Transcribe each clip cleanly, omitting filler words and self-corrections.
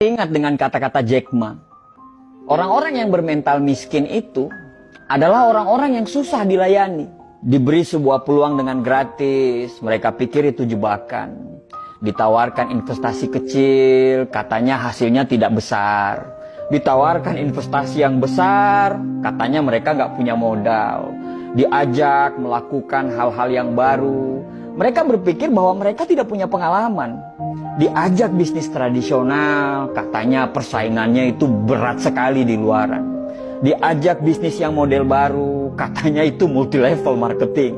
Ingat dengan kata-kata Jack Ma. Orang-orang yang bermental miskin itu adalah orang-orang yang susah dilayani. Diberi sebuah peluang dengan gratis, mereka pikir itu jebakan. Ditawarkan investasi kecil, katanya hasilnya tidak besar. Ditawarkan investasi yang besar, katanya mereka nggak punya modal. Diajak melakukan hal-hal yang baru, mereka berpikir bahwa mereka tidak punya pengalaman. Diajak bisnis tradisional, katanya persaingannya itu berat sekali di luaran. Diajak bisnis yang model baru, katanya itu multi level marketing.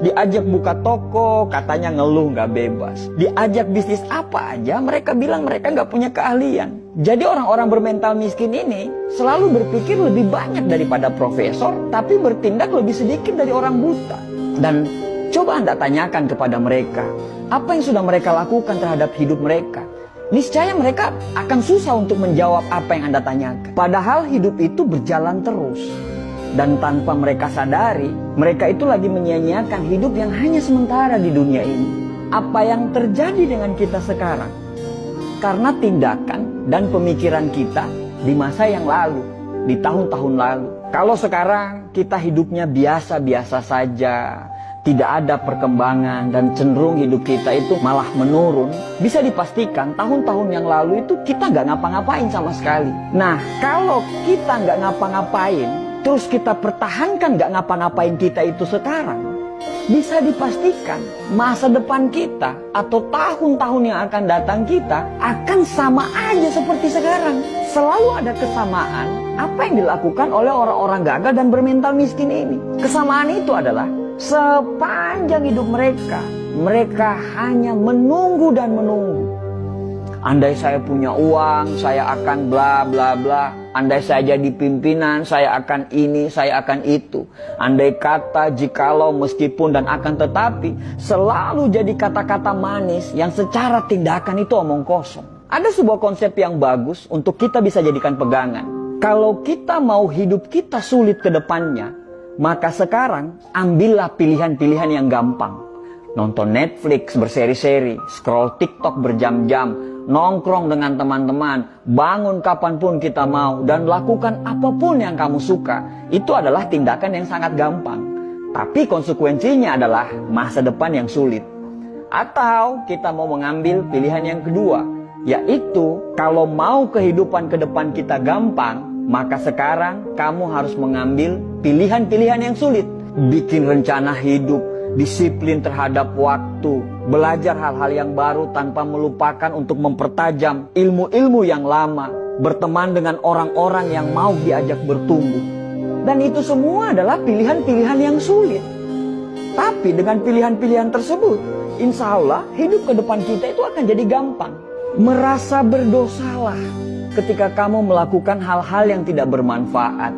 Diajak buka toko, katanya ngeluh nggak bebas. Diajak bisnis apa aja, mereka bilang mereka nggak punya keahlian. Jadi orang-orang bermental miskin ini selalu berpikir lebih banyak daripada profesor, tapi bertindak lebih sedikit dari orang buta. Dan coba Anda tanyakan kepada mereka, apa yang sudah mereka lakukan terhadap hidup mereka? Niscaya mereka akan susah untuk menjawab apa yang Anda tanyakan. Padahal hidup itu berjalan terus. Dan tanpa mereka sadari, mereka itu lagi menyia-nyiakan hidup yang hanya sementara di dunia ini. Apa yang terjadi dengan kita sekarang? Karena tindakan dan pemikiran kita di masa yang lalu, di tahun-tahun lalu. Kalau sekarang kita hidupnya biasa-biasa saja, tidak ada perkembangan dan cenderung hidup kita itu malah menurun, bisa dipastikan tahun-tahun yang lalu itu kita nggak ngapa-ngapain sama sekali. Nah, kalau kita nggak ngapa-ngapain, terus kita pertahankan nggak ngapa-ngapain kita itu sekarang, bisa dipastikan masa depan kita atau tahun-tahun yang akan datang kita akan sama aja seperti sekarang. Selalu ada kesamaan apa yang dilakukan oleh orang-orang gagal dan bermental miskin ini. Kesamaan itu adalah sepanjang hidup mereka, mereka hanya menunggu dan menunggu. Andai saya punya uang, saya akan bla bla bla. Andai saya jadi pimpinan, saya akan ini, saya akan itu. Andai kata, jikalau, meskipun, dan akan tetapi, selalu jadi kata-kata manis yang secara tindakan itu omong kosong. Ada sebuah konsep yang bagus untuk kita bisa jadikan pegangan. Kalau kita mau hidup kita sulit ke depannya, maka sekarang ambillah pilihan-pilihan yang gampang. Nonton Netflix berseri-seri, scroll TikTok berjam-jam, nongkrong dengan teman-teman, bangun kapanpun kita mau, dan lakukan apapun yang kamu suka. Itu adalah tindakan yang sangat gampang. Tapi konsekuensinya adalah masa depan yang sulit. Atau kita mau mengambil pilihan yang kedua, yaitu kalau mau kehidupan ke depan kita gampang, maka sekarang kamu harus mengambil pilihan-pilihan yang sulit. Bikin rencana hidup, disiplin terhadap waktu, belajar hal-hal yang baru tanpa melupakan untuk mempertajam ilmu-ilmu yang lama, berteman dengan orang-orang yang mau diajak bertumbuh. Dan itu semua adalah pilihan-pilihan yang sulit. Tapi dengan pilihan-pilihan tersebut, insya Allah hidup ke depan kita itu akan jadi gampang. Merasa berdosalah ketika kamu melakukan hal-hal yang tidak bermanfaat.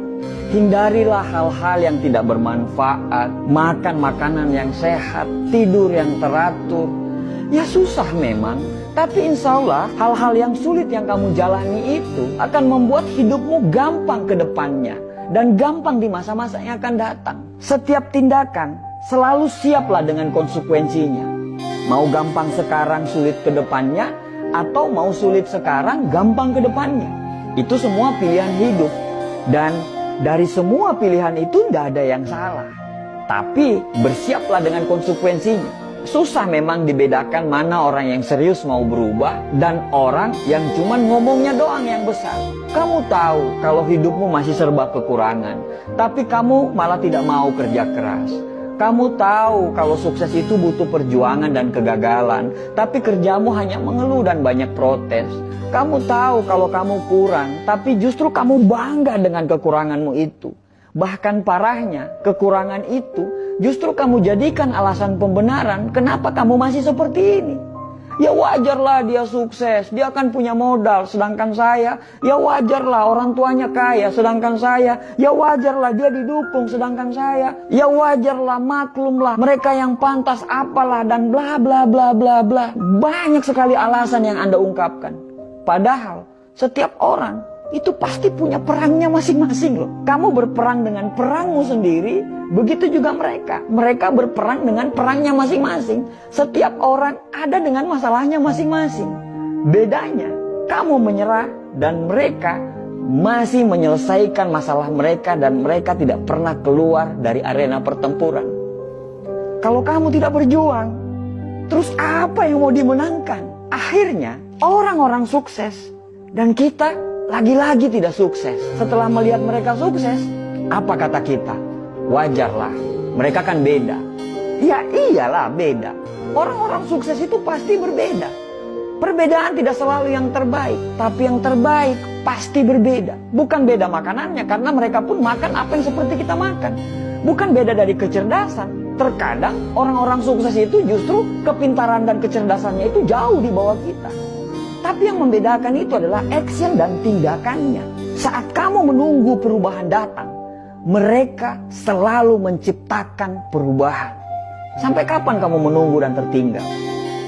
Hindarilah hal-hal yang tidak bermanfaat. Makan makanan yang sehat, tidur yang teratur. Ya susah memang, tapi insya Allah hal-hal yang sulit yang kamu jalani itu akan membuat hidupmu gampang ke depannya. Dan gampang di masa-masa yang akan datang. Setiap tindakan selalu siaplah dengan konsekuensinya. Mau gampang sekarang, sulit ke depannya, atau mau sulit sekarang, gampang ke depannya. Itu semua pilihan hidup. Dan dari semua pilihan itu tidak ada yang salah. Tapi bersiaplah dengan konsekuensinya. Susah memang dibedakan mana orang yang serius mau berubah dan orang yang cuma ngomongnya doang yang besar. Kamu tahu kalau hidupmu masih serba kekurangan, tapi kamu malah tidak mau kerja keras. Kamu tahu kalau sukses itu butuh perjuangan dan kegagalan, tapi kerjamu hanya mengeluh dan banyak protes. Kamu tahu kalau kamu kurang, tapi justru kamu bangga dengan kekuranganmu itu. Bahkan parahnya, kekurangan itu justru kamu jadikan alasan pembenaran kenapa kamu masih seperti ini. Ya wajarlah dia sukses, dia akan punya modal, sedangkan saya, ya wajarlah orang tuanya kaya, sedangkan saya, ya wajarlah dia didukung, sedangkan saya, ya wajarlah, maklumlah, mereka yang pantas apalah, dan bla bla bla bla bla. Banyak sekali alasan yang Anda ungkapkan. Padahal setiap orang itu pasti punya perangnya masing-masing loh. Kamu berperang dengan perangmu sendiri, begitu juga mereka. Mereka berperang dengan perangnya masing-masing. Setiap orang ada dengan masalahnya masing-masing. Bedanya, kamu menyerah dan mereka masih menyelesaikan masalah mereka dan mereka tidak pernah keluar dari arena pertempuran. Kalau kamu tidak berjuang, terus apa yang mau dimenangkan? Akhirnya orang-orang sukses dan kita lagi-lagi tidak sukses. Setelah melihat mereka sukses, apa kata kita? Wajarlah, mereka kan beda. Ya iyalah beda. Orang-orang sukses itu pasti berbeda. Perbedaan tidak selalu yang terbaik, tapi yang terbaik pasti berbeda. Bukan beda makanannya, karena mereka pun makan apa yang seperti kita makan. Bukan beda dari kecerdasan. Terkadang orang-orang sukses itu justru kepintaran dan kecerdasannya itu jauh di bawah kita. Tapi yang membedakan itu adalah action dan tindakannya. Saat kamu menunggu perubahan datang, mereka selalu menciptakan perubahan. Sampai kapan kamu menunggu dan tertinggal?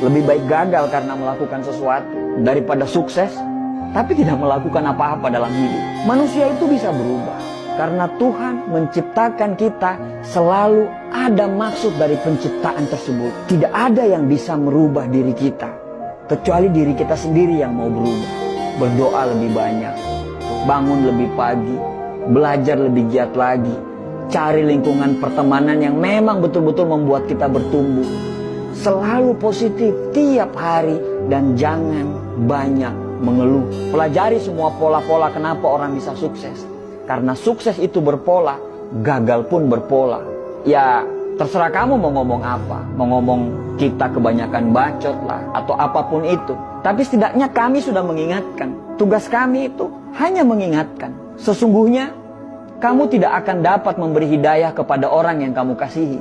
Lebih baik gagal karena melakukan sesuatu daripada sukses tapi tidak melakukan apa-apa dalam hidup. Manusia itu bisa berubah karena Tuhan menciptakan kita, selalu ada maksud dari penciptaan tersebut. Tidak ada yang bisa merubah diri kita kecuali diri kita sendiri yang mau berubah. Berdoa lebih banyak, bangun lebih pagi, belajar lebih giat lagi, cari lingkungan pertemanan yang memang betul-betul membuat kita bertumbuh. Selalu positif tiap hari dan jangan banyak mengeluh. Pelajari semua pola-pola kenapa orang bisa sukses. Karena sukses itu berpola, gagal pun berpola. Ya terserah kamu mau ngomong apa. Mau ngomong kita kebanyakan bacot lah atau apapun itu. Tapi setidaknya kami sudah mengingatkan. Tugas kami itu hanya mengingatkan. Sesungguhnya kamu tidak akan dapat memberi hidayah kepada orang yang kamu kasihi.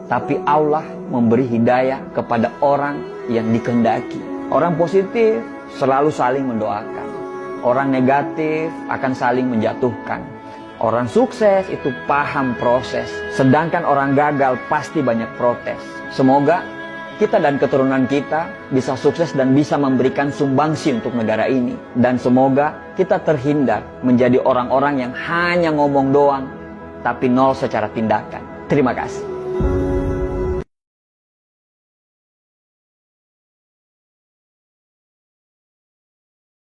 Tapi Allah memberi hidayah kepada orang yang dikehendaki. Orang positif selalu saling mendoakan. Orang negatif akan saling menjatuhkan. Orang sukses itu paham proses. Sedangkan orang gagal pasti banyak protes. Semoga kita dan keturunan kita bisa sukses dan bisa memberikan sumbangsi untuk negara ini. Dan semoga kita terhindar menjadi orang-orang yang hanya ngomong doang, tapi nol secara tindakan. Terima kasih.